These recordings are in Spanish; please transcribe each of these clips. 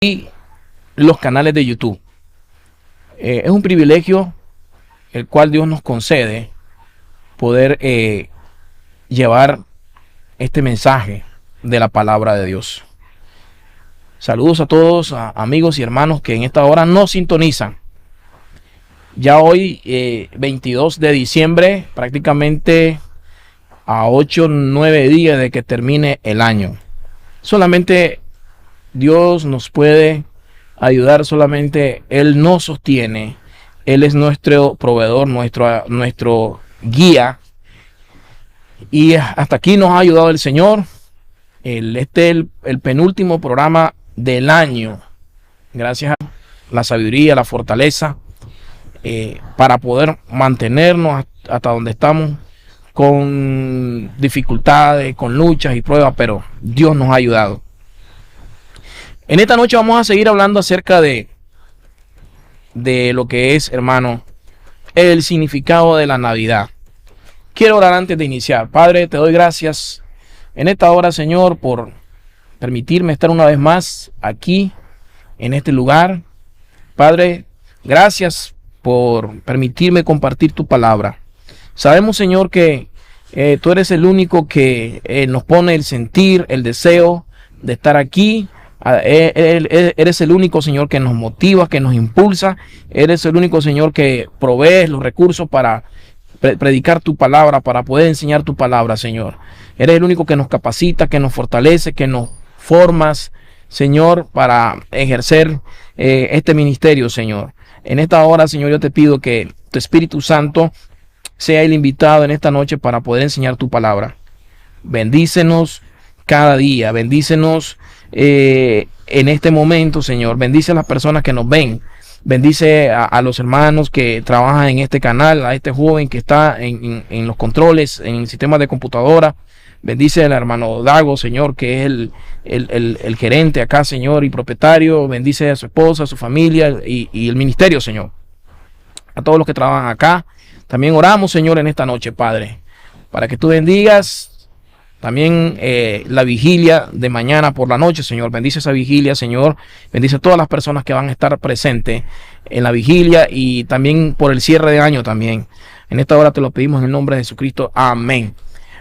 y los canales de YouTube. Es un privilegio el cual Dios nos concede poder llevar este mensaje de la palabra de Dios. Saludos a todos, amigos y hermanos que en esta hora nos sintonizan. Ya hoy, 22 de diciembre, prácticamente a 8 o 9 días de que termine el año. Solamente Dios nos puede ayudar, solamente Él nos sostiene. Él es nuestro proveedor, nuestro guía. Y hasta aquí nos ha ayudado el Señor. Este es el penúltimo programa del año. Gracias a la sabiduría, la fortaleza, para poder mantenernos hasta donde estamos, con dificultades, con luchas y pruebas, pero Dios nos ha ayudado. En esta noche vamos a seguir hablando acerca de lo que es, hermano, el significado de la Navidad. Quiero orar antes de iniciar. Padre, te doy gracias en esta hora, Señor, por permitirme estar una vez más aquí, en este lugar. Padre, gracias por permitirme compartir tu palabra. Sabemos, Señor, que tú eres el único que nos pone el sentir, el deseo de estar aquí. Eres el único, Señor, que nos motiva, que nos impulsa. Eres el único, Señor, que provee los recursos para predicar tu palabra, para poder enseñar tu palabra, Señor. Eres el único que nos capacita, que nos fortalece, que nos formas, Señor, para ejercer este ministerio, Señor. En esta hora, Señor, yo te pido que tu Espíritu Santo sea el invitado en esta noche para poder enseñar tu palabra. Bendícenos cada día, bendícenos en este momento, Señor. Bendice a las personas que nos ven. Bendice a los hermanos que trabajan en este canal, a este joven que está en los controles, en el sistema de computadora. Bendice al hermano Dago, Señor, que es el gerente acá, Señor, y propietario. Bendice a su esposa, a su familia y el ministerio, Señor. A todos los que trabajan acá. También oramos, Señor, en esta noche, Padre, para que tú bendigas también la vigilia de mañana por la noche, Señor. Bendice esa vigilia, Señor. Bendice a todas las personas que van a estar presentes en la vigilia y también por el cierre de año también. En esta hora te lo pedimos en el nombre de Jesucristo. Amén.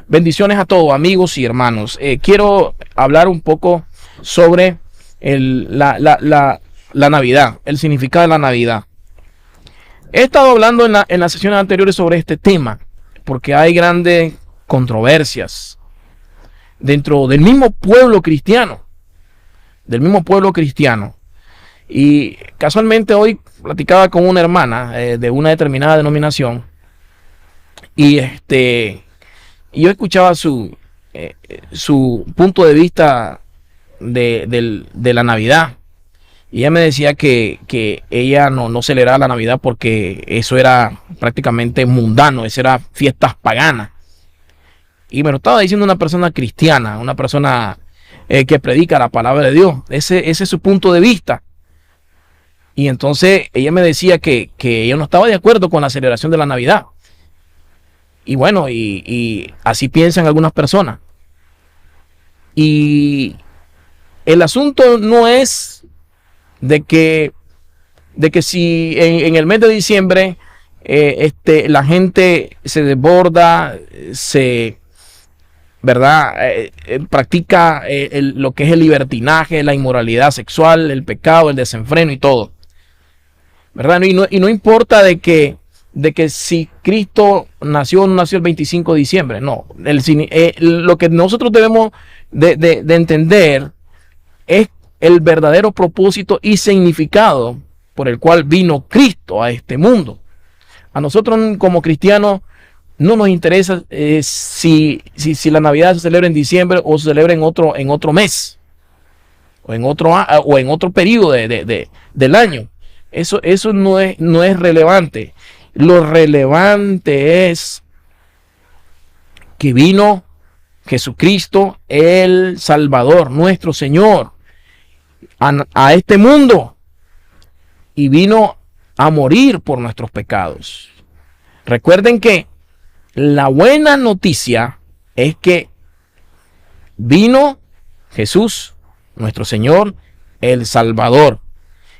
Bendiciones a todos, amigos y hermanos. Quiero hablar un poco sobre la Navidad, el significado de la Navidad. He estado hablando en las sesiones anteriores sobre este tema porque hay grandes controversias dentro del mismo pueblo cristiano, y casualmente hoy platicaba con una hermana de una determinada denominación y yo escuchaba su punto de vista de la Navidad, y ella me decía que ella no celebraba la Navidad porque eso era prácticamente mundano, eso era fiestas paganas. Y me lo estaba diciendo una persona cristiana, una persona que predica la palabra de Dios. Ese es su punto de vista. Y entonces ella me decía que ella no estaba de acuerdo con la celebración de la Navidad. Y bueno, y así piensan algunas personas. Y el asunto no es de que si en el mes de diciembre la gente se desborda, practica lo que es el libertinaje, la inmoralidad sexual, el pecado, el desenfreno y todo, ¿verdad? Y no importa de que si Cristo nació o no nació el 25 de diciembre, no. Lo que nosotros debemos de entender es el verdadero propósito y significado por el cual vino Cristo a este mundo. A nosotros como cristianos no nos interesa si la Navidad se celebra en diciembre o se celebra en otro mes o en otro periodo del año. Eso no es relevante. Lo relevante es que vino Jesucristo, el Salvador, nuestro Señor, a este mundo, y vino a morir por nuestros pecados. Recuerden que la buena noticia es que vino Jesús, nuestro Señor, el Salvador.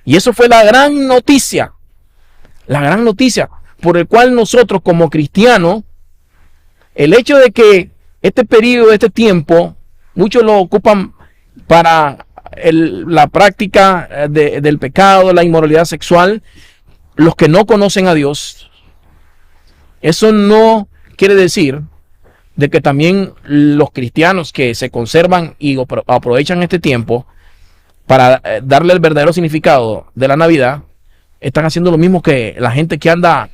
Y eso fue la gran noticia por el cual nosotros como cristianos, el hecho de que este periodo, este tiempo, muchos lo ocupan para la práctica del pecado, la inmoralidad sexual, los que no conocen a Dios. Eso no quiere decir de que también los cristianos que se conservan y aprovechan este tiempo para darle el verdadero significado de la Navidad, están haciendo lo mismo que la gente que anda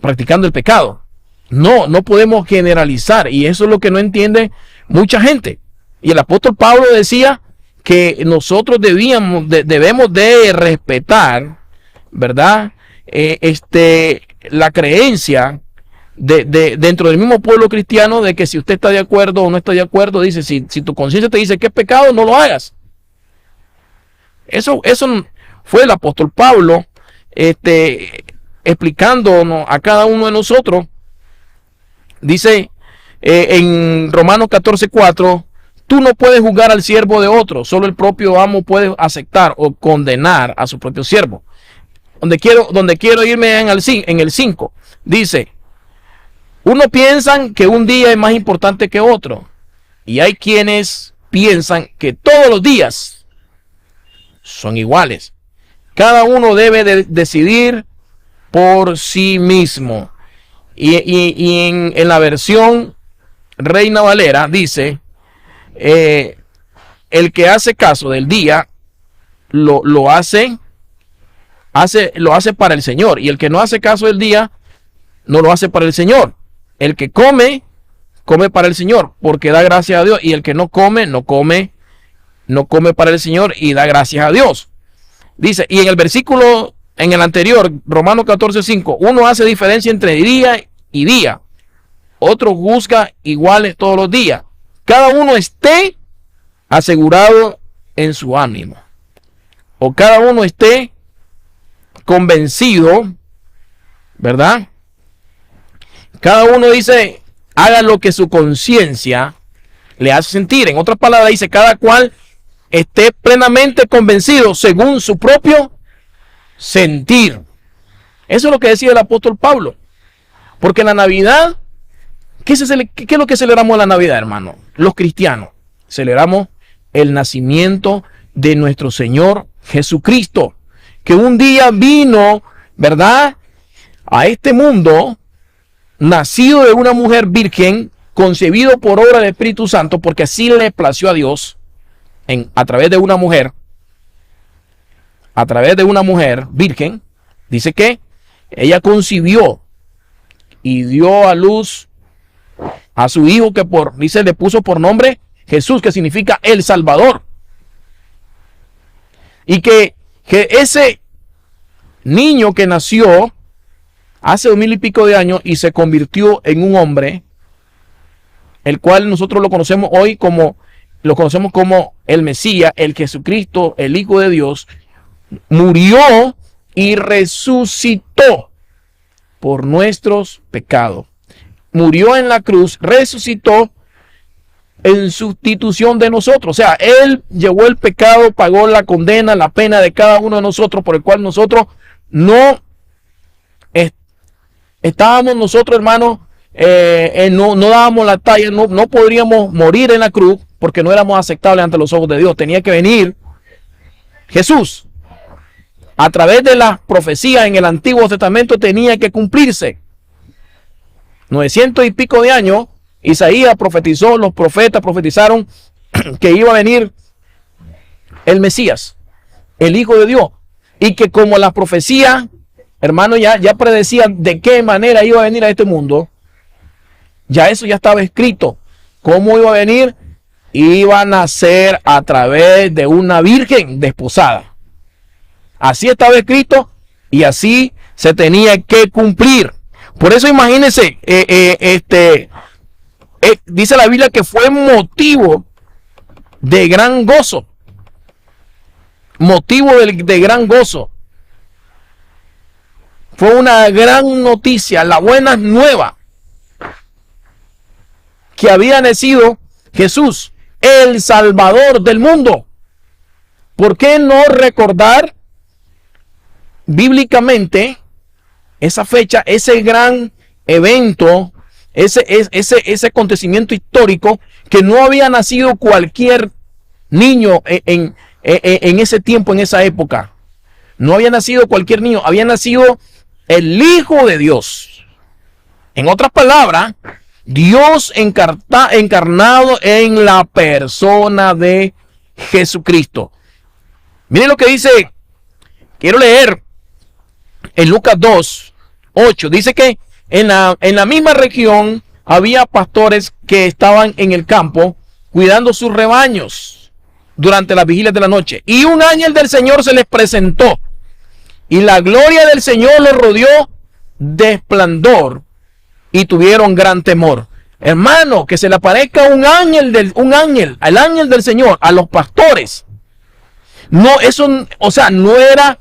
practicando el pecado. No podemos generalizar, y eso es lo que no entiende mucha gente. Y el apóstol Pablo decía que nosotros debemos de respetar, ¿verdad? La creencia dentro del mismo pueblo cristiano, de que si usted está de acuerdo o no está de acuerdo, dice, si tu conciencia te dice que es pecado, no lo hagas. Eso fue el apóstol Pablo explicándonos a cada uno de nosotros. Dice en Romanos 14:4, tú no puedes juzgar al siervo de otro, solo el propio amo puede aceptar o condenar a su propio siervo. Donde quiero irme en el 5, dice, uno piensan que un día es más importante que otro, y hay quienes piensan que todos los días son iguales. Cada uno debe de decidir por sí mismo. Y en la versión Reina Valera dice, el que hace caso del día lo hace para el Señor, y el que no hace caso del día no lo hace para el Señor. El que come para el Señor, porque da gracias a Dios, y el que no come para el Señor y da gracias a Dios. Dice, y en el anterior, Romanos 14:5, uno hace diferencia entre día y día, otro juzga iguales todos los días. Cada uno esté asegurado en su ánimo, o cada uno esté convencido, ¿verdad? Cada uno dice, haga lo que su conciencia le hace sentir. En otras palabras, dice, cada cual esté plenamente convencido según su propio sentir. Eso es lo que decía el apóstol Pablo. Porque la Navidad, ¿qué es lo que celebramos en la Navidad, hermano? Los cristianos celebramos el nacimiento de nuestro Señor Jesucristo, que un día vino, ¿verdad?, a este mundo, nacido de una mujer virgen, concebido por obra del Espíritu Santo, porque así le plació a Dios, a través de una mujer virgen. Dice que ella concibió y dio a luz a su hijo, que le puso por nombre Jesús, que significa el Salvador. Y que ese niño que nació hace 2000 y pico de años y se convirtió en un hombre, el cual nosotros lo conocemos como el Mesías, el Jesucristo, el Hijo de Dios, murió y resucitó por nuestros pecados. Murió en la cruz, resucitó en sustitución de nosotros. O sea, Él llevó el pecado, pagó la condena, la pena de cada uno de nosotros, por el cual nosotros no estábamos hermanos, no dábamos la talla, no podríamos morir en la cruz, porque no éramos aceptables ante los ojos de Dios. Tenía que venir Jesús. A través de las profecías en el Antiguo Testamento tenía que cumplirse. 900 y pico de años, Isaías profetizó, los profetas profetizaron que iba a venir el Mesías, el Hijo de Dios. Y que como las profecías, hermanos, ya predecían de qué manera iba a venir a este mundo, ya eso ya estaba escrito. ¿Cómo iba a venir? Iba a nacer a través de una virgen desposada. Así estaba escrito y así se tenía que cumplir. Por eso imagínense, dice la Biblia que fue motivo de gran gozo. Motivo de gran gozo. Fue una gran noticia, la buena nueva, que había nacido Jesús, el Salvador del mundo. ¿Por qué no recordar bíblicamente esa fecha, ese gran evento, ese acontecimiento histórico, que no había nacido cualquier niño en ese tiempo, en esa época? No había nacido cualquier niño, había nacido el Hijo de Dios. En otras palabras, Dios encarnado en la persona de Jesucristo. Miren lo que dice, quiero leer en Lucas 2:8. Dice que en la misma región había pastores que estaban en el campo cuidando sus rebaños durante las vigilias de la noche. Y un ángel del Señor se les presentó. Y la gloria del Señor los rodeó de esplendor y tuvieron gran temor. Hermano, que se le aparezca el ángel del Señor a los pastores. No, eso, o sea, no era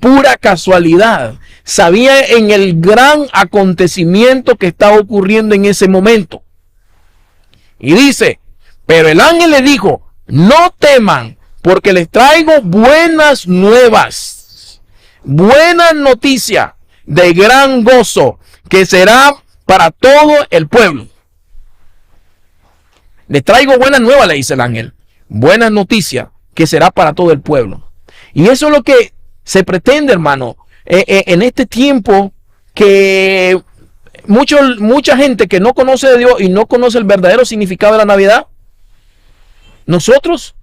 pura casualidad. Sabía en el gran acontecimiento que estaba ocurriendo en ese momento. Y dice, pero el ángel le dijo, no teman, porque les traigo buenas nuevas, buenas noticias de gran gozo, que será para todo el pueblo. Les traigo buenas nuevas, le dice el ángel, buenas noticias, que será para todo el pueblo. Y eso es lo que se pretende, hermano, en este tiempo, que mucha gente que no conoce de Dios y no conoce el verdadero significado de la Navidad, nosotros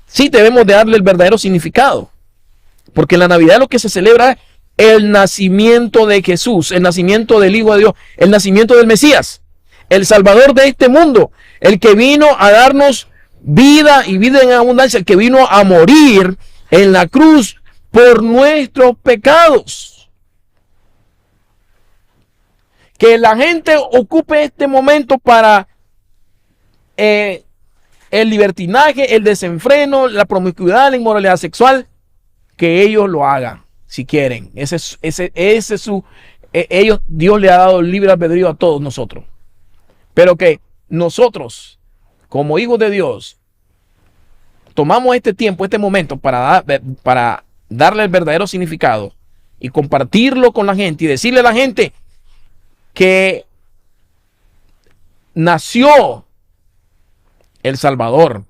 sí debemos de darle el verdadero significado, porque en la Navidad lo que se celebra es el nacimiento de Jesús, el nacimiento del Hijo de Dios, el nacimiento del Mesías, el Salvador de este mundo, el que vino a darnos vida y vida en abundancia, el que vino a morir en la cruz por nuestros pecados. Que la gente ocupe este momento para el libertinaje, el desenfreno, la promiscuidad, la inmoralidad sexual, que ellos lo hagan si quieren. Dios le ha dado libre albedrío a todos nosotros. Pero que nosotros, como hijos de Dios, tomamos este tiempo, este momento para darle el verdadero significado y compartirlo con la gente y decirle a la gente que nació el Salvador,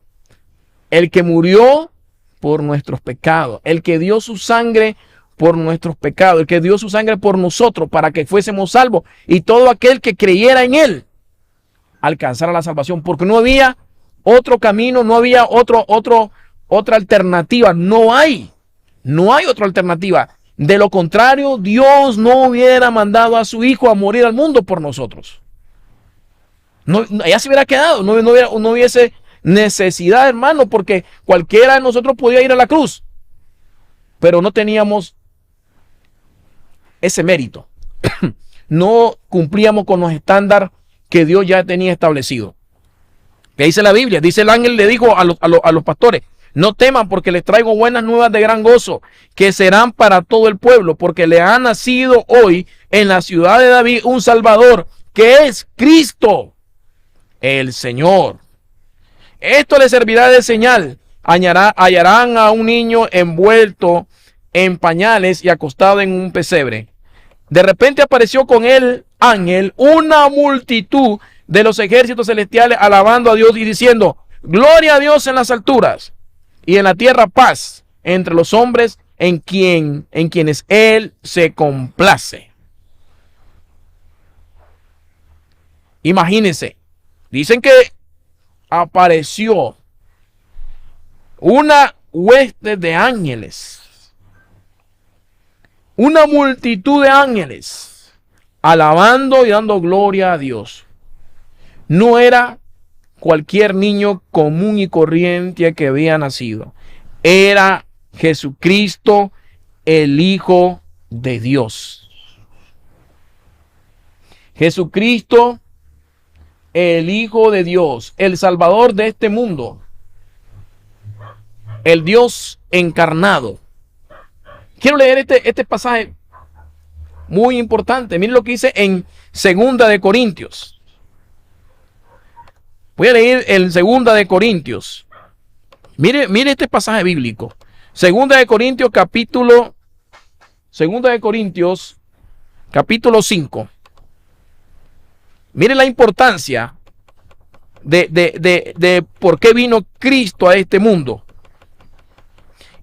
el que murió por nuestros pecados, el que dio su sangre por nuestros pecados, el que dio su sangre por nosotros para que fuésemos salvos, y todo aquel que creyera en él alcanzara la salvación, porque no había otro camino, no había otra alternativa. No hay otra alternativa. De lo contrario, Dios no hubiera mandado a su Hijo a morir al mundo por nosotros. Ya se hubiera quedado, no hubiese necesidad, hermano, porque cualquiera de nosotros podía ir a la cruz, pero no teníamos ese mérito. No cumplíamos con los estándares que Dios ya tenía establecido. ¿Qué dice la Biblia? Dice, el ángel le dijo a los pastores, no teman, porque les traigo buenas nuevas de gran gozo, que serán para todo el pueblo, porque le ha nacido hoy en la ciudad de David un Salvador, que es Cristo el Señor. Esto les servirá de señal. Hallarán a un niño envuelto en pañales y acostado en un pesebre. De repente apareció con el ángel una multitud de los ejércitos celestiales, alabando a Dios y diciendo, gloria a Dios en las alturas, y en la tierra paz entre los hombres en quienes Él se complace. Imagínense, dicen que apareció una hueste de ángeles, una multitud de ángeles, alabando y dando gloria a Dios. No era cualquier niño común y corriente que había nacido. Era Jesucristo, el Hijo de Dios. Jesucristo, el Hijo de Dios, el Salvador de este mundo, el Dios encarnado. Quiero leer este pasaje muy importante. Miren lo que dice en 2 de Corintios. Voy a leer en 2 de Corintios, Mire este pasaje bíblico. Segunda de Corintios, capítulo 5. Mire la importancia de por qué vino Cristo a este mundo.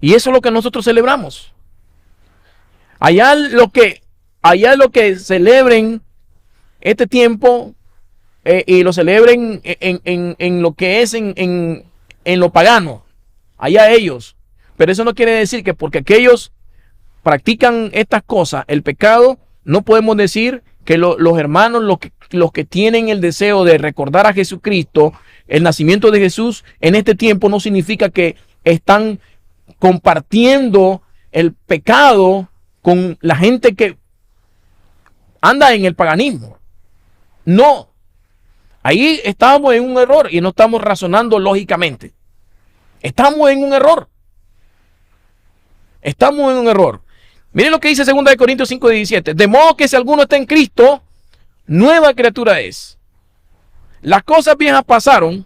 Y eso es lo que nosotros celebramos. Allá lo que celebren este tiempo y lo celebren en lo que es en lo pagano. Allá ellos. Pero eso no quiere decir que porque aquellos practican estas cosas, el pecado, no podemos decir que los hermanos, los que tienen el deseo de recordar a Jesucristo, el nacimiento de Jesús en este tiempo, no significa que están compartiendo el pecado con la gente que anda en el paganismo. No. Ahí estamos en un error y no estamos razonando lógicamente. Estamos en un error. Estamos en un error. Miren lo que dice 2 Corintios 5:17. De modo que si alguno está en Cristo, nueva criatura es. Las cosas viejas pasaron.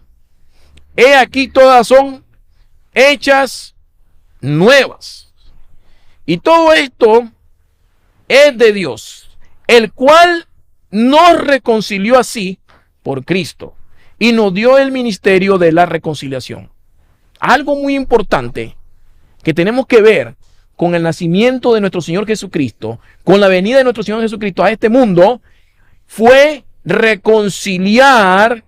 He aquí todas son hechas nuevas. Y todo esto es de Dios, el cual nos reconcilió así por Cristo y nos dio el ministerio de la reconciliación. Algo muy importante que tenemos que ver con el nacimiento de nuestro Señor Jesucristo, con la venida de nuestro Señor Jesucristo a este mundo, fue reconciliar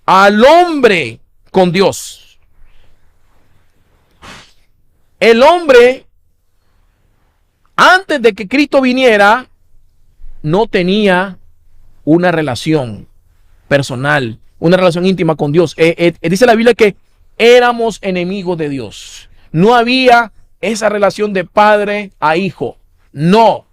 al hombre con Dios. El hombre, antes de que Cristo viniera, no tenía una relación personal, una relación íntima con Dios. Dice la Biblia que éramos enemigos de Dios. No había esa relación de padre a hijo. No,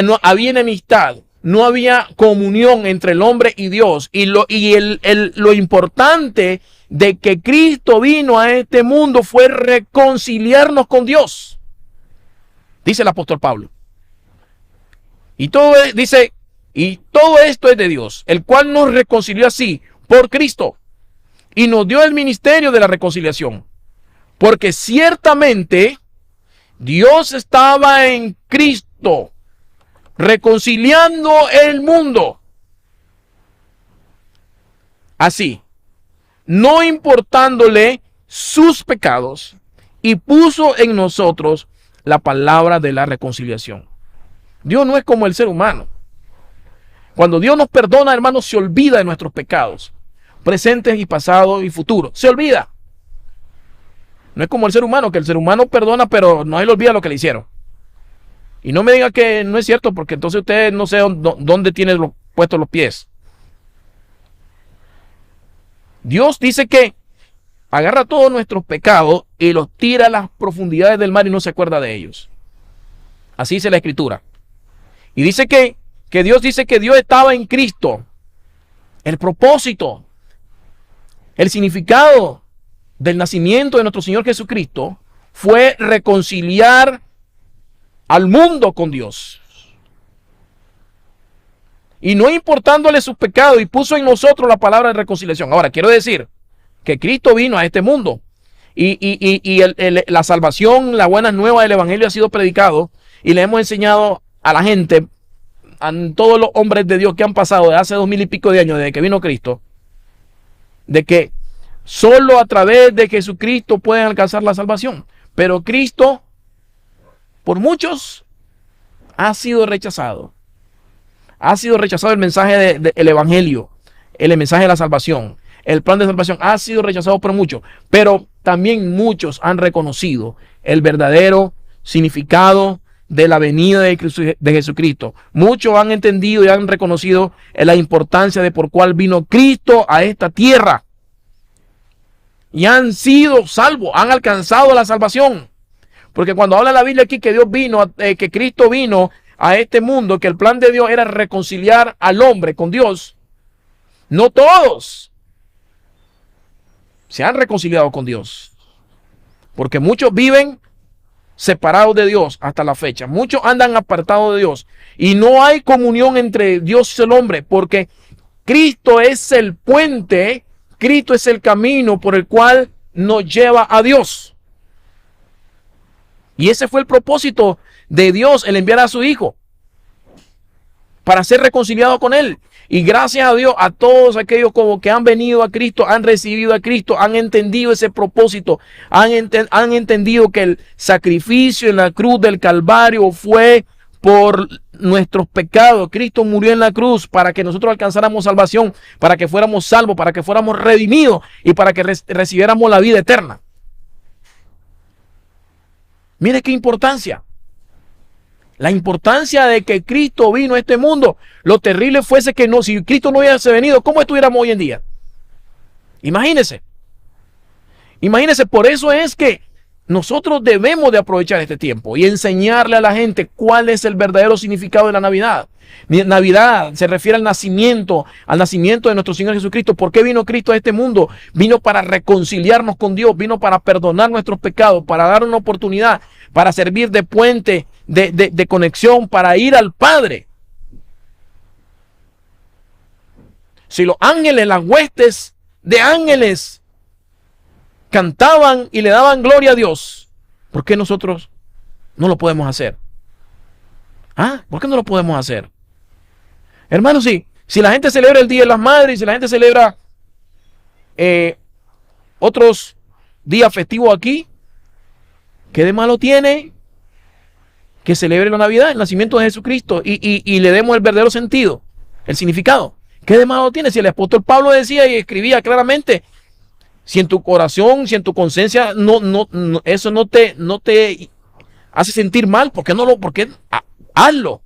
no había enemistad. No había comunión entre el hombre y Dios. Y lo importante de que Cristo vino a este mundo fue reconciliarnos con Dios. Dice el apóstol Pablo. Y todo esto es de Dios, el cual nos reconcilió así por Cristo y nos dio el ministerio de la reconciliación. Porque ciertamente Dios estaba en Cristo reconciliando el mundo. Así, no importándole sus pecados, y puso en nosotros la palabra de la reconciliación. Dios no es como el ser humano. Cuando Dios nos perdona, hermanos, se olvida de nuestros pecados, presentes y pasados y futuros. Se olvida. No es como el ser humano, que el ser humano perdona, pero no se le olvida lo que le hicieron. Y no me diga que no es cierto, porque entonces usted no sé dónde tiene puestos los pies. Dios dice que agarra todos nuestros pecados y los tira a las profundidades del mar y no se acuerda de ellos. Así dice la Escritura. Y dice que Dios dice que Dios estaba en Cristo. El propósito, el significado del nacimiento de nuestro Señor Jesucristo fue reconciliar al mundo con Dios. Y no importándole sus pecados, y puso en nosotros la palabra de reconciliación. Ahora, quiero decir que Cristo vino a este mundo y la salvación, la buena nueva del evangelio ha sido predicado y le hemos enseñado a la gente, a todos los hombres de Dios que han pasado de hace 2000 y pico de años desde que vino Cristo, de que solo a través de Jesucristo pueden alcanzar la salvación. Pero Cristo, por muchos, ha sido rechazado. Ha sido rechazado el mensaje del evangelio, el mensaje de la salvación, el plan de salvación ha sido rechazado por muchos. Pero también muchos han reconocido el verdadero significado de la venida de Jesucristo. Muchos han entendido y han reconocido la importancia de por cuál vino Cristo a esta tierra. Y han sido salvos, han alcanzado la salvación. Porque cuando habla la Biblia aquí que Dios vino, que Cristo vino a este mundo, que el plan de Dios era reconciliar al hombre con Dios, no todos se han reconciliado con Dios. Porque muchos viven separados de Dios hasta la fecha. Muchos andan apartados de Dios. Y no hay comunión entre Dios y el hombre. Porque Cristo es el puente, Cristo es el camino por el cual nos lleva a Dios. Y ese fue el propósito de Dios, el enviar a su Hijo para ser reconciliado con Él. Y gracias a Dios, a todos aquellos como que han venido a Cristo, han recibido a Cristo, han entendido ese propósito, han entendido que el sacrificio en la cruz del Calvario fue por nuestros pecados. Cristo murió en la cruz para que nosotros alcanzáramos salvación, para que fuéramos salvos, para que fuéramos redimidos y para que recibiéramos la vida eterna. Mire qué importancia. La importancia de que Cristo vino a este mundo. Lo terrible fuese que no, si Cristo no hubiese venido, ¿cómo estuviéramos hoy en día? Imagínense. Imagínense, por eso es que nosotros debemos de aprovechar este tiempo y enseñarle a la gente cuál es el verdadero significado de la Navidad. Navidad se refiere al nacimiento de nuestro Señor Jesucristo. ¿Por qué vino Cristo a este mundo? Vino para reconciliarnos con Dios, vino para perdonar nuestros pecados, para dar una oportunidad, para servir de puente, de conexión, para ir al Padre. Si los ángeles, las huestes de ángeles cantaban y le daban gloria a Dios, ¿por qué nosotros no lo podemos hacer? ¿Por qué no lo podemos hacer? Hermanos, si la gente celebra el Día de las Madres, si la gente celebra otros días festivos aquí, ¿qué de malo tiene que celebre la Navidad, el nacimiento de Jesucristo, y le demos el verdadero sentido, el significado? ¿Qué de malo tiene? Si el apóstol Pablo decía y escribía claramente, si en tu corazón, si en tu conciencia eso no te hace sentir mal, ¿por qué no lo? Hazlo.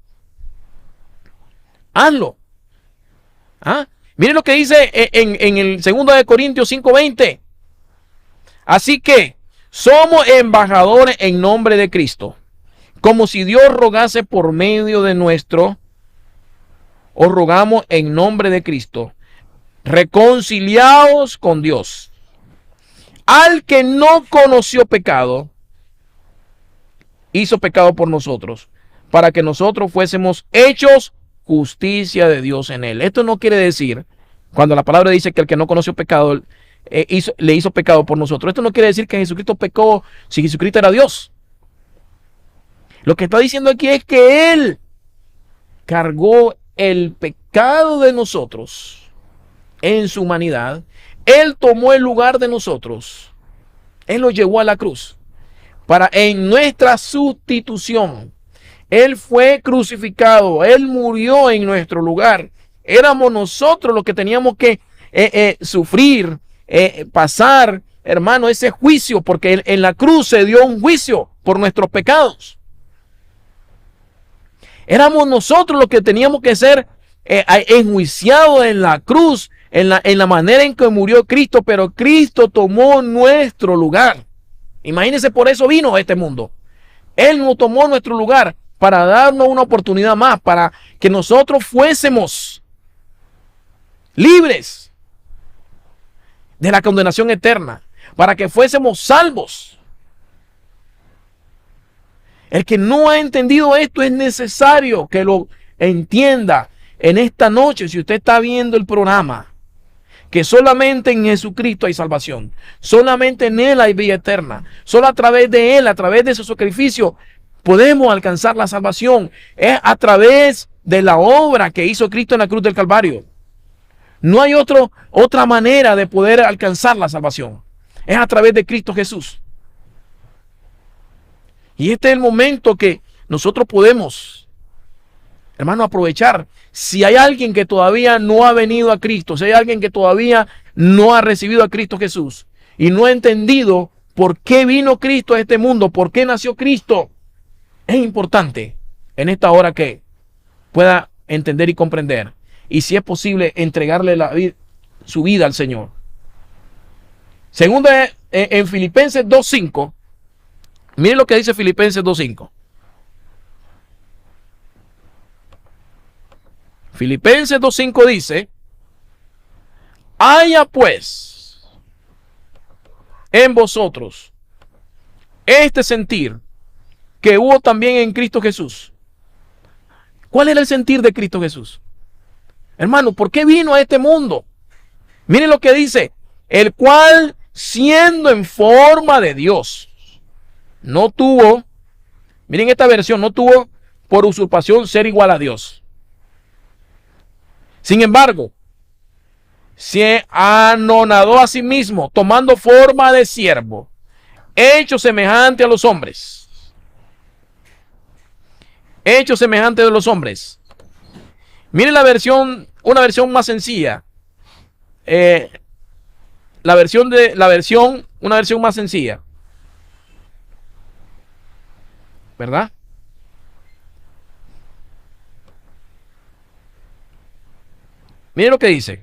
Hazlo. Miren lo que dice en el 2 de Corintios 5:20. Así que somos embajadores en nombre de Cristo, como si Dios rogase por medio de nuestro. Os rogamos en nombre de Cristo, reconciliaos con Dios. Al que no conoció pecado, hizo pecado por nosotros, para que nosotros fuésemos hechos justicia de Dios en él. Esto no quiere decir, cuando la palabra dice que el que no conoció pecado, le hizo pecado por nosotros. Esto no quiere decir que Jesucristo pecó si Jesucristo era Dios. Lo que está diciendo aquí es que Él cargó el pecado de nosotros en su humanidad. Él tomó el lugar de nosotros. Él lo llevó a la cruz para en nuestra sustitución. Él fue crucificado. Él murió en nuestro lugar. Éramos nosotros los que teníamos que sufrir, pasar, hermano, ese juicio, porque en la cruz se dio un juicio por nuestros pecados. Éramos nosotros los que teníamos que ser enjuiciados en la cruz, en la manera en que murió Cristo, pero Cristo tomó nuestro lugar. Imagínense, por eso vino a este mundo. Él no tomó nuestro lugar para darnos una oportunidad más, para que nosotros fuésemos libres de la condenación eterna, para que fuésemos salvos. El que no ha entendido esto es necesario que lo entienda en esta noche. Si usted está viendo el programa, que solamente en Jesucristo hay salvación, solamente en Él hay vida eterna, solo a través de Él, a través de su sacrificio, podemos alcanzar la salvación. Es a través de la obra que hizo Cristo en la cruz del Calvario. No hay otra manera de poder alcanzar la salvación. Es a través de Cristo Jesús. Y este es el momento que nosotros podemos, hermano, aprovechar. Si hay alguien que todavía no ha venido a Cristo, si hay alguien que todavía no ha recibido a Cristo Jesús y no ha entendido por qué vino Cristo a este mundo, por qué nació Cristo, es importante en esta hora que pueda entender y comprender. Y si es posible, entregarle su vida al Señor. Segunda, en Filipenses 2:5. Miren lo que dice Filipenses 2:5. Filipenses 2:5 dice: haya pues en vosotros este sentir que hubo también en Cristo Jesús. ¿Cuál era el sentir de Cristo Jesús? Hermano, ¿por qué vino a este mundo? Miren lo que dice: el cual, siendo en forma de Dios. No tuvo, miren esta versión, no tuvo por usurpación ser igual a Dios. Sin embargo, se anonadó a sí mismo, tomando forma de siervo, hecho semejante a los hombres. Hecho semejante a los hombres. Miren la versión, una versión más sencilla. Una versión más sencilla. ¿Verdad? Miren lo que dice.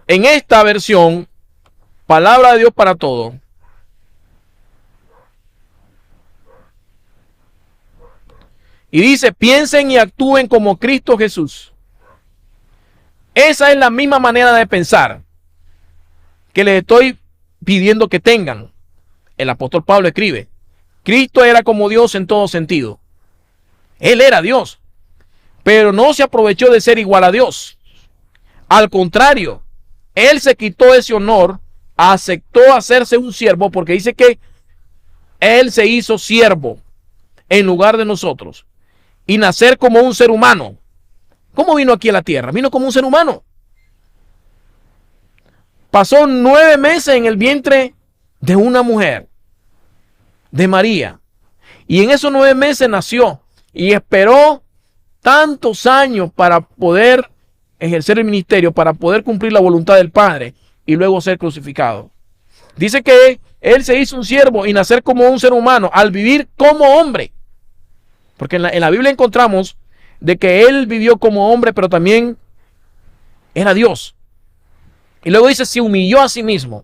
En esta versión, palabra de Dios para todo, y dice, piensen y actúen como Cristo Jesús. Esa es la misma manera de pensar que les estoy pidiendo que tengan. El apóstol Pablo escribe, Cristo era como Dios en todo sentido. Él era Dios, pero no se aprovechó de ser igual a Dios. Al contrario, Él se quitó ese honor, aceptó hacerse un siervo, porque dice que Él se hizo siervo en lugar de nosotros y nacer como un ser humano. ¿Cómo vino aquí a la tierra? Vino como un ser humano. Pasó 9 meses en el vientre de una mujer, de María. Y en esos 9 meses nació y esperó tantos años para poder ejercer el ministerio, para poder cumplir la voluntad del Padre y luego ser crucificado. Dice que Él se hizo un siervo y nacer como un ser humano al vivir como hombre. Porque en la Biblia encontramos de que Él vivió como hombre, pero también era Dios. Y luego dice, se humilló a sí mismo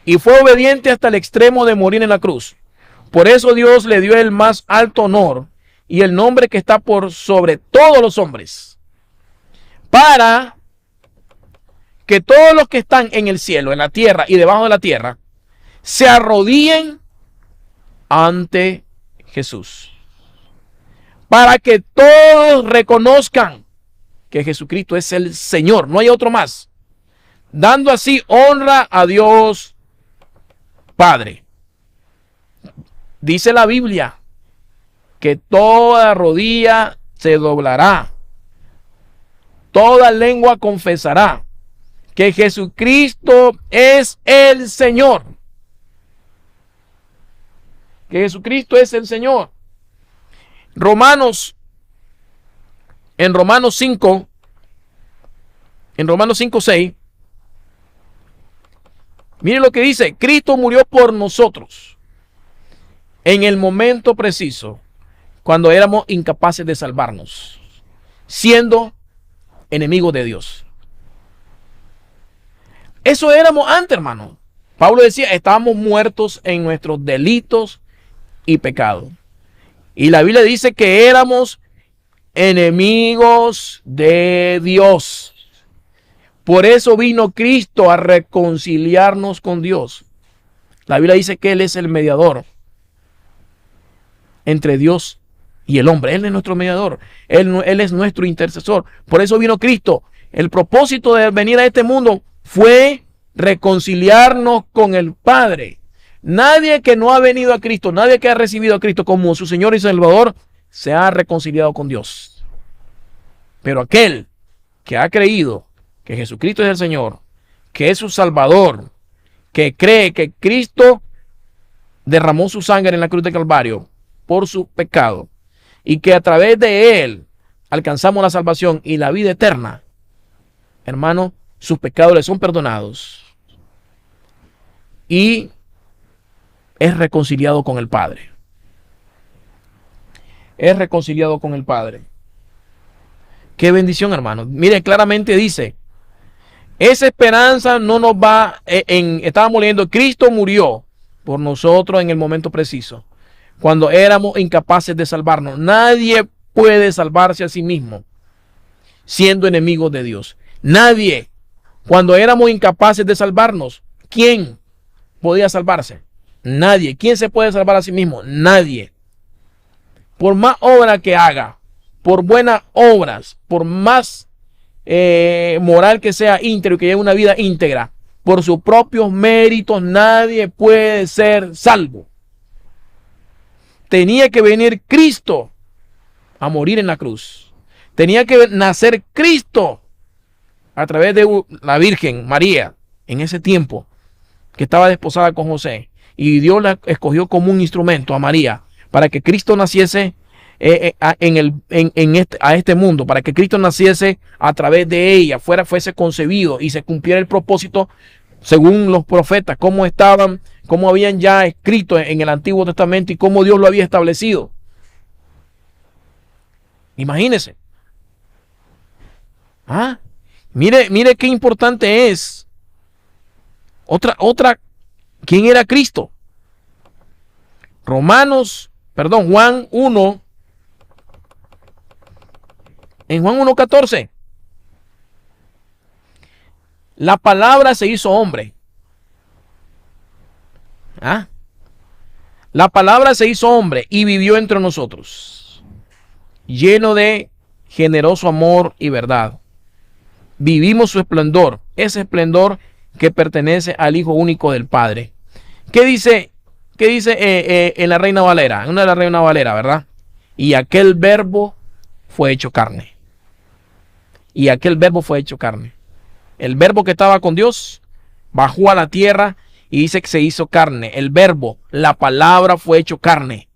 y fue obediente hasta el extremo de morir en la cruz. Por eso Dios le dio el más alto honor y el nombre que está por sobre todos los hombres, para que todos los que están en el cielo, en la tierra y debajo de la tierra, se arrodillen ante Jesús. Para que todos reconozcan que Jesucristo es el Señor, no hay otro más. Dando así honra a Dios Padre. Dice la Biblia que toda rodilla se doblará, toda lengua confesará que Jesucristo es el Señor. Que Jesucristo es el Señor. En Romanos 5, 6, miren lo que dice, Cristo murió por nosotros en el momento preciso, cuando éramos incapaces de salvarnos, siendo enemigos de Dios. Eso éramos antes, hermano. Pablo decía, estábamos muertos en nuestros delitos y pecados. Y la Biblia dice que éramos enemigos de Dios. Por eso vino Cristo a reconciliarnos con Dios. La Biblia dice que Él es el mediador entre Dios y el hombre. Él es nuestro mediador. Él es nuestro intercesor. Por eso vino Cristo. El propósito de venir a este mundo fue reconciliarnos con el Padre. Nadie que no ha venido a Cristo, nadie que ha recibido a Cristo como su Señor y Salvador, se ha reconciliado con Dios. Pero aquel que ha creído que Jesucristo es el Señor, que es su Salvador, que cree que Cristo derramó su sangre en la cruz de Calvario por su pecado y que a través de Él alcanzamos la salvación y la vida eterna, hermano, sus pecados le son perdonados y es reconciliado con el Padre. Es reconciliado con el Padre. Qué bendición, hermano. Mire, claramente dice, esa esperanza no nos va estábamos leyendo, Cristo murió por nosotros en el momento preciso, cuando éramos incapaces de salvarnos. Nadie puede salvarse a sí mismo siendo enemigos de Dios. Nadie. Cuando éramos incapaces de salvarnos, ¿quién podía salvarse? Nadie. ¿Quién se puede salvar a sí mismo? Nadie. Por más obra que haga, por buenas obras, por más moral que sea íntegro, que lleve una vida íntegra, por sus propios méritos nadie puede ser salvo. Tenía que venir Cristo a morir en la cruz. Tenía que nacer Cristo a través de la Virgen María en ese tiempo que estaba desposada con José. Y Dios la escogió como un instrumento a María para que Cristo naciese a este mundo, para que Cristo naciese a través de ella, fuese concebido y se cumpliera el propósito según los profetas, cómo habían ya escrito en el Antiguo Testamento y cómo Dios lo había establecido. Imagínense. Mire qué importante es. ¿Quién era Cristo? Juan 1. En Juan 1:14. La palabra se hizo hombre. La palabra se hizo hombre y vivió entre nosotros, lleno de generoso amor y verdad. Vivimos su esplendor, ese esplendor que pertenece al Hijo único del Padre. ¿Qué dice en la Reina Valera? En una de las Reina Valera, ¿verdad? Y aquel verbo fue hecho carne. Y aquel verbo fue hecho carne. El verbo que estaba con Dios bajó a la tierra y dice que se hizo carne. El verbo, la palabra fue hecho carne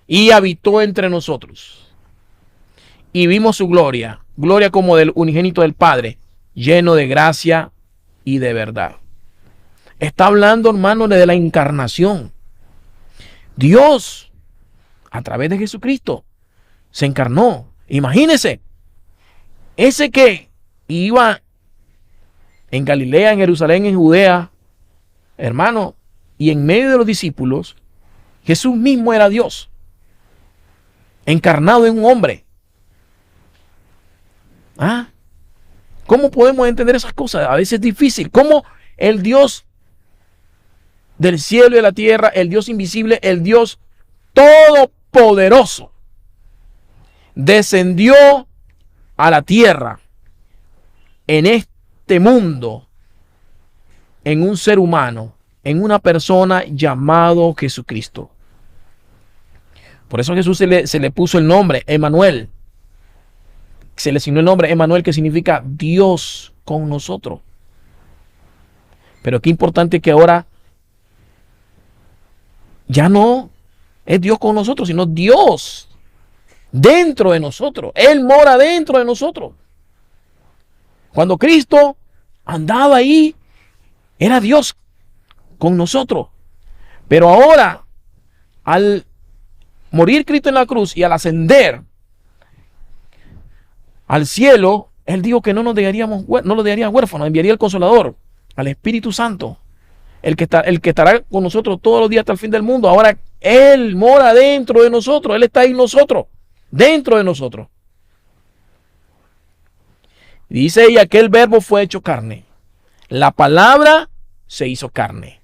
y habitó entre nosotros. Y vimos su gloria, gloria como del unigénito del Padre, lleno de gracia y de verdad. Está hablando, hermano, de la encarnación. Dios, a través de Jesucristo, se encarnó. Imagínense, ese que iba en Galilea, en Jerusalén, en Judea, hermano, y en medio de los discípulos, Jesús mismo era Dios, encarnado en un hombre. ¿Cómo podemos entender esas cosas? A veces es difícil. ¿Cómo el Dios del cielo y de la tierra, el Dios invisible, el Dios todopoderoso, descendió a la tierra en este mundo, en un ser humano, en una persona llamado Jesucristo? Por eso a Jesús se le puso el nombre Emmanuel. Se le asignó el nombre Emmanuel, que significa Dios con nosotros. Pero qué importante que ahora ya no es Dios con nosotros, sino Dios dentro de nosotros. Él mora dentro de nosotros. Cuando Cristo andaba ahí, era Dios con nosotros. Pero ahora, al morir Cristo en la cruz y al ascender al cielo, Él dijo que no lo dejaría huérfanos, enviaría el Consolador, al Espíritu Santo, el que estará con nosotros todos los días hasta el fin del mundo. Ahora Él mora dentro de nosotros, Él está en nosotros, dentro de nosotros. Dice ella que el verbo fue hecho carne. La palabra se hizo carne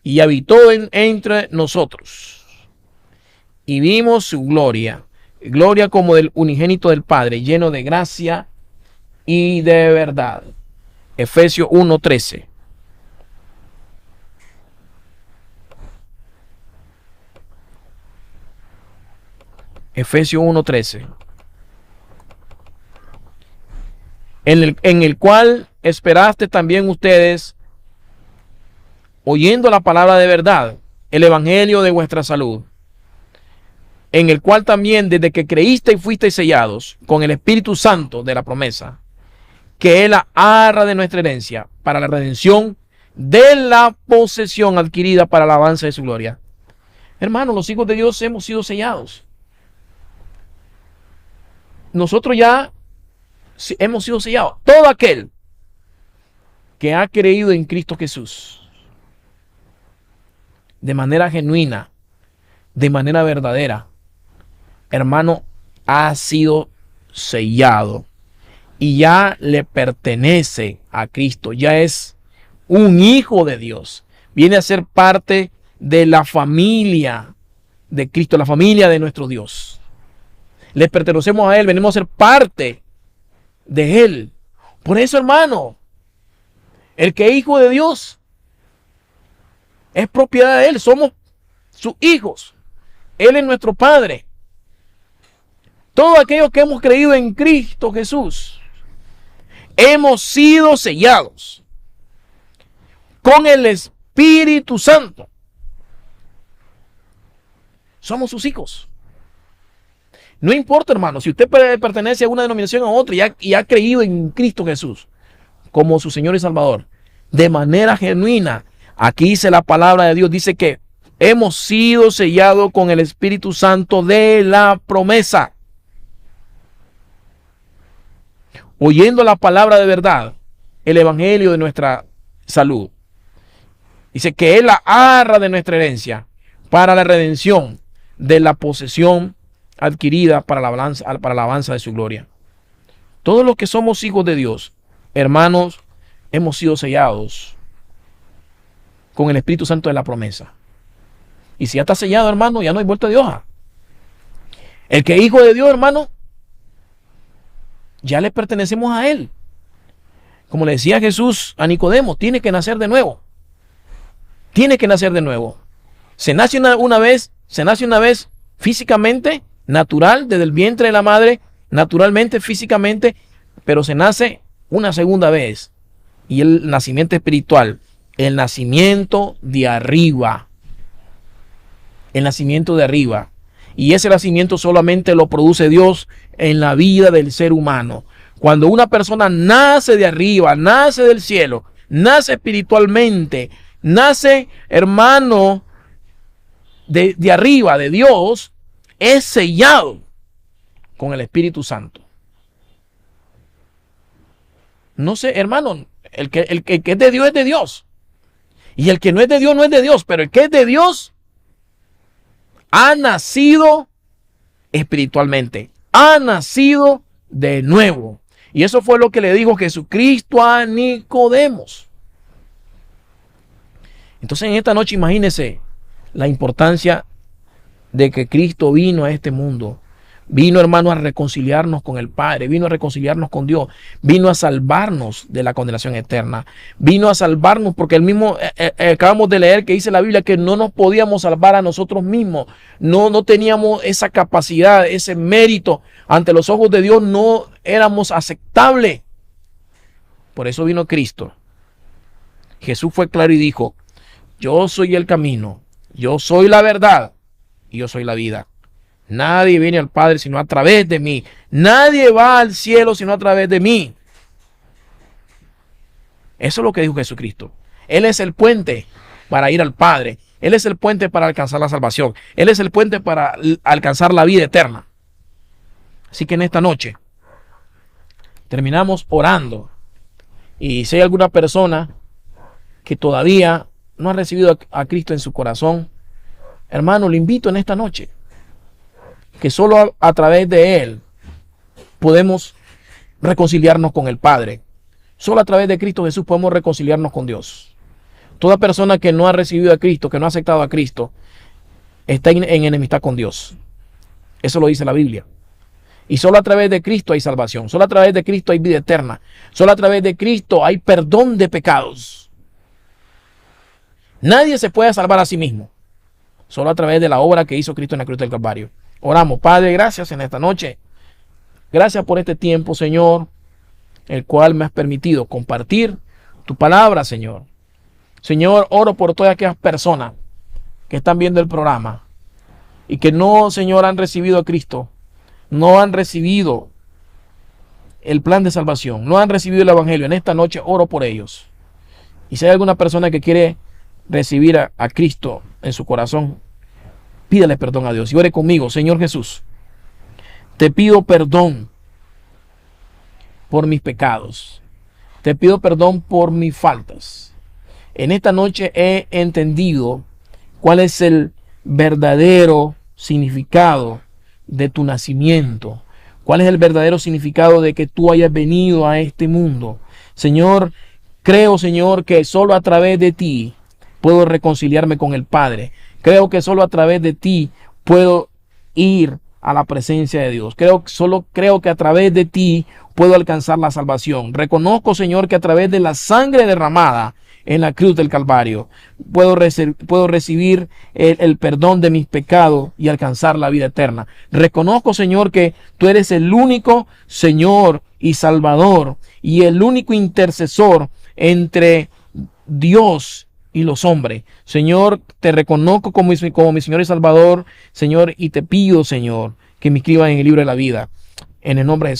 y habitó entre nosotros. Y vimos su gloria, gloria como del unigénito del Padre, lleno de gracia y de verdad. Efesios 1:13. Efesios 1:13. En el cual esperaste también ustedes, oyendo la palabra de verdad, el evangelio de vuestra salud, en el cual también desde que creíste y fuisteis sellados con el Espíritu Santo de la promesa, que es la arra de nuestra herencia, para la redención de la posesión adquirida para la alabanza de su gloria. Hermanos, los hijos de Dios hemos sido sellados. Nosotros ya hemos sido sellados. Todo aquel que ha creído en Cristo Jesús de manera genuina, de manera verdadera, hermano, ha sido sellado y ya le pertenece a Cristo. Ya es un hijo de Dios. Viene a ser parte de la familia de Cristo, la familia de nuestro Dios. Les pertenecemos a Él, venimos a ser parte de Él. Por eso, hermano, el que es hijo de Dios es propiedad de Él, somos sus hijos. Él es nuestro Padre. Todos aquellos que hemos creído en Cristo Jesús, hemos sido sellados con el Espíritu Santo. Somos sus hijos. No importa, hermano, si usted pertenece a una denominación o a otra y ha creído en Cristo Jesús como su Señor y Salvador, de manera genuina, aquí dice la palabra de Dios, dice que hemos sido sellados con el Espíritu Santo de la promesa. Oyendo la palabra de verdad, el evangelio de nuestra salud. Dice que es la arra de nuestra herencia para la redención de la posesión adquirida para la alabanza de su gloria. Todos los que somos hijos de Dios, hermanos, hemos sido sellados con el Espíritu Santo de la promesa. Y si ya está sellado, hermano, ya no hay vuelta de hoja. El que es hijo de Dios, hermano, ya le pertenecemos a Él. Como le decía Jesús a Nicodemo, tiene que nacer de nuevo. Tiene que nacer de nuevo. Se nace una vez físicamente, natural, desde el vientre de la madre, naturalmente, físicamente, pero se nace una segunda vez. Y el nacimiento espiritual, el nacimiento de arriba. El nacimiento de arriba. Y ese nacimiento solamente lo produce Dios en la vida del ser humano. Cuando una persona nace de arriba, nace del cielo, nace espiritualmente, nace, hermano, de arriba, de Dios, es sellado con el Espíritu Santo. No sé, hermano, el que es de Dios es de Dios. Y el que no es de Dios no es de Dios, pero el que es de Dios ha nacido espiritualmente, ha nacido de nuevo. Y eso fue lo que le dijo Jesucristo a Nicodemos. Entonces en esta noche imagínense la importancia de que Cristo vino a este mundo. Vino, hermano, a reconciliarnos con el Padre, vino a reconciliarnos con Dios, vino a salvarnos de la condenación eterna, vino a salvarnos porque el mismo, acabamos de leer que dice la Biblia que no nos podíamos salvar a nosotros mismos, no teníamos esa capacidad, ese mérito, ante los ojos de Dios no éramos aceptables. Por eso vino Cristo. Jesús fue claro y dijo, yo soy el camino, yo soy la verdad y yo soy la vida. Nadie viene al Padre sino a través de mí. Nadie va al cielo sino a través de mí. Eso es lo que dijo Jesucristo. Él es el puente para ir al Padre. Él es el puente para alcanzar la salvación. Él es el puente para alcanzar la vida eterna. Así que en esta noche terminamos orando. Y si hay alguna persona que todavía no ha recibido a Cristo en su corazón, hermano, le invito en esta noche que solo a través de Él podemos reconciliarnos con el Padre. Solo a través de Cristo Jesús podemos reconciliarnos con Dios. Toda persona que no ha recibido a Cristo, que no ha aceptado a Cristo, está en enemistad con Dios. Eso lo dice la Biblia. Y solo a través de Cristo hay salvación. Solo a través de Cristo hay vida eterna. Solo a través de Cristo hay perdón de pecados. Nadie se puede salvar a sí mismo. Solo a través de la obra que hizo Cristo en la cruz del Calvario. Oramos. Padre, gracias en esta noche. Gracias por este tiempo, Señor, el cual me has permitido compartir tu palabra, Señor. Señor, oro por todas aquellas personas que están viendo el programa y que no, Señor, han recibido a Cristo, no han recibido el plan de salvación, no han recibido el evangelio. En esta noche oro por ellos. Y si hay alguna persona que quiere recibir a Cristo en su corazón, pídale perdón a Dios y ore conmigo. Señor Jesús, te pido perdón por mis pecados. Te pido perdón por mis faltas. En esta noche he entendido cuál es el verdadero significado de tu nacimiento. Cuál es el verdadero significado de que tú hayas venido a este mundo. Señor, creo, Señor, que solo a través de ti puedo reconciliarme con el Padre. Creo que solo a través de ti puedo ir a la presencia de Dios. Solo creo que a través de ti puedo alcanzar la salvación. Reconozco, Señor, que a través de la sangre derramada en la cruz del Calvario puedo recibir el perdón de mis pecados y alcanzar la vida eterna. Reconozco, Señor, que tú eres el único Señor y Salvador y el único intercesor entre Dios y los hombres. Señor, te reconozco como mi Señor y Salvador, Señor, y te pido, Señor, que me inscriban en el libro de la vida. En el nombre de Jesús.